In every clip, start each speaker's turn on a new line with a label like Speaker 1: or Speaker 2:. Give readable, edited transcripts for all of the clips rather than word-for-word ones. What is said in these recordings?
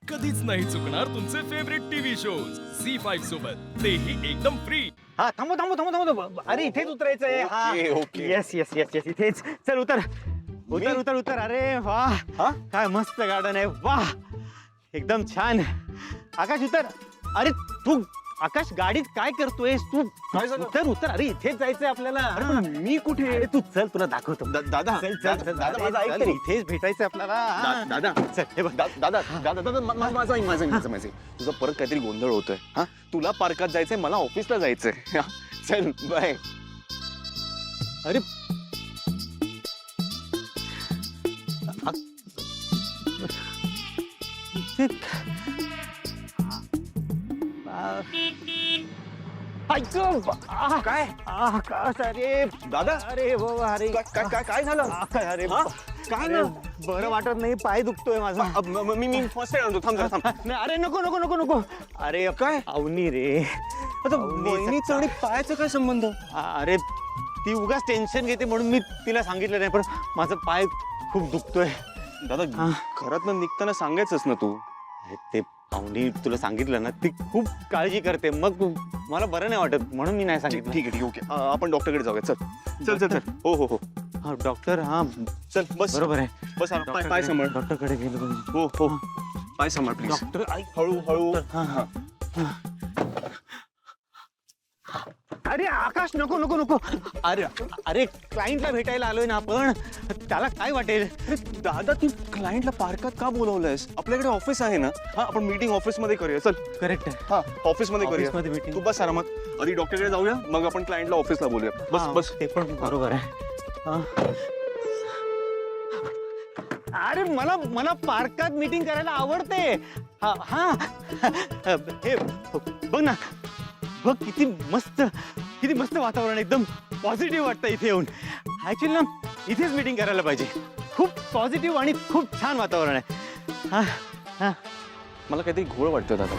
Speaker 1: कधीच नाही चुकणार तुमचे फेवरेट टीव्ही शोज C5 सोबत, तेही एकदम फ्री.
Speaker 2: हा थांबो थांबो थांबो थांबो अरे इथेच उतरायचंय. हा
Speaker 3: okay.
Speaker 2: Yes yes yes yes इथेच. चल उतर उतर उतर उतर. अरे वा
Speaker 3: हा?
Speaker 2: काय मस्त गार्डन आहे. वा एकदम छान. आकाश उतर. अरे तू आकाश गाडीत काय करतोयस तू?
Speaker 3: काय झालं?
Speaker 2: उतर उतर. अरे इथेच जायचंय आपल्याला.
Speaker 3: अरे पण मी कुठे?
Speaker 2: अरे तू चल तुला दाखवतो.
Speaker 3: दादा
Speaker 2: चल चल चल
Speaker 3: दादा माझं ऐक
Speaker 2: चल,
Speaker 3: तरी.
Speaker 2: इथेच भेटायचंय आपल्याला. हा.
Speaker 3: दादा
Speaker 2: चल हे बघ.
Speaker 3: दादा दादा दादा माझं ऐक माझं तुझा परत काहीतरी गोंधळ होतोय. हा तुला पार्कात जायचंय, मला ऑफिसला जायचंय. हा, चल बाय.
Speaker 2: अरे
Speaker 3: काय
Speaker 2: आकाश अरे
Speaker 3: दादा
Speaker 2: अरे हो अरे
Speaker 3: काय झालं?
Speaker 2: आकाश, अरे
Speaker 3: हा? काय
Speaker 2: अरे,
Speaker 3: ना
Speaker 2: बरं वाटत नाही. पाय दुखतोय माझा.
Speaker 3: मी फर्स्ट एड आणतो. थांब जरा थांब.
Speaker 2: नाही, अरे नको नको नको नको. अरे
Speaker 3: काय?
Speaker 2: अवनी रे.
Speaker 3: आता वहिनीचं आणि पायाचं काय संबंध?
Speaker 2: अरे ती उगाच टेन्शन घेते म्हणून मी तिला सांगितलं नाही, पण माझा पाय खूप दुखतोय.
Speaker 3: दादा
Speaker 2: हा.
Speaker 3: घरातनं निघताना सांगायचंच ना तू.
Speaker 2: अरे, ते पाहुणी तुला सांगितलं ना, ती खूप काळजी करते, मग मला बरं नाही वाटत म्हणून मी नाही
Speaker 3: ठीक
Speaker 2: सांगितलं.
Speaker 3: ठीक आहे ठीक आहे. ओके आपण डॉक्टरकडे जाऊया. चल चल चल चल. हो हो हो
Speaker 2: हा डॉक्टर. हा
Speaker 3: चल बस
Speaker 2: बरोबर आहे.
Speaker 3: बस पाय सांभाळ.
Speaker 2: डॉक्टरकडे गेलो पाहिजे.
Speaker 3: हो हो पाय सांभाळ प्लीज.
Speaker 2: डॉक्टर ऐक.
Speaker 3: हळू हळू.
Speaker 2: हा, हा. अरे आकाश नको नको नको. अरे अरे क्लायंटला भेटायला आलोय ना आपण, त्याला काय वाटेल?
Speaker 3: दादा तू क्लायंटला पार्कात का बोलवलंयस? आपल्याकडे ऑफिस आहे ना. हा आपण मीटिंग ऑफिस मध्ये करूया. चल.
Speaker 2: करेक्ट आहे.
Speaker 3: हा ऑफिस मध्ये करूया.
Speaker 2: ऑफिसमध्ये meeting.
Speaker 3: तू बस आरामात. आधी डॉक्टरकडे जाऊया, मग आपण क्लायंटला ऑफिसला बोलूया. बस
Speaker 2: हा,
Speaker 3: बस.
Speaker 2: ते पण बरोबर आहे. हा. अरे मला मला पार्कात मीटिंग करायला आवडते. हा हा हे बघ ना, बघ किती मस्त वातावरण, एकदम पॉझिटिव्ह वाटतं इथे येऊन. ऍक्च्युली ना इथेच मीटिंग करायला पाहिजे. खूप पॉझिटिव्ह आणि खूप छान वातावरण आहे. हा हा.
Speaker 3: मला काहीतरी घोळ वाटतोय दादा.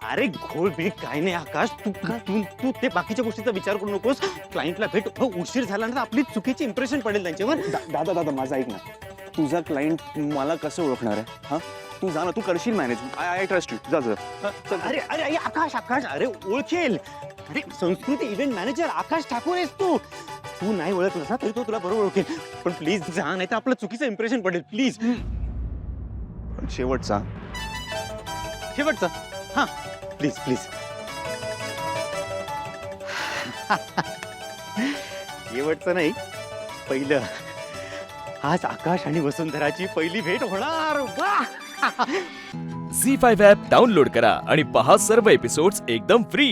Speaker 2: अरे घोळ बीळ काय नाही आकाश. तू तू तू ते बाकीच्या गोष्टीचा विचार करू नकोस. क्लायंटला भेट. उशीर झाला ना तर आपली चुकीची इम्प्रेशन पडेल त्यांच्यावर.
Speaker 3: दादा दादा माझं ऐक ना. तुझा क्लायंट मला कसं ओळखणार आहे? हा तू जा ना, तू करशील मॅनेज. I trust you. जा जा.
Speaker 2: अरे अरे अरे आकाश आकाश अरे ओळखेल. अरे संस्कृती इव्हेंट मॅनेजर आकाश ठाकूर आहेस तू. तू नाही ओळखलंस ना तरी तो तुला बरोबर ओळखेल. पण प्लीज जा, नाही तर आपलं चुकीचं इम्प्रेशन पडेल. प्लीज.
Speaker 3: शेवटचा.
Speaker 2: शेवटचं. हा प्लीज प्लीज. शेवटचं नाही, पहिलं. आज आकाश आणि वसुंधराची पहिली भेट होणार. वा.
Speaker 1: C5 ॲप डाउनलोड करा आणि पहा सर्व एपिसोड्स एकदम फ्री.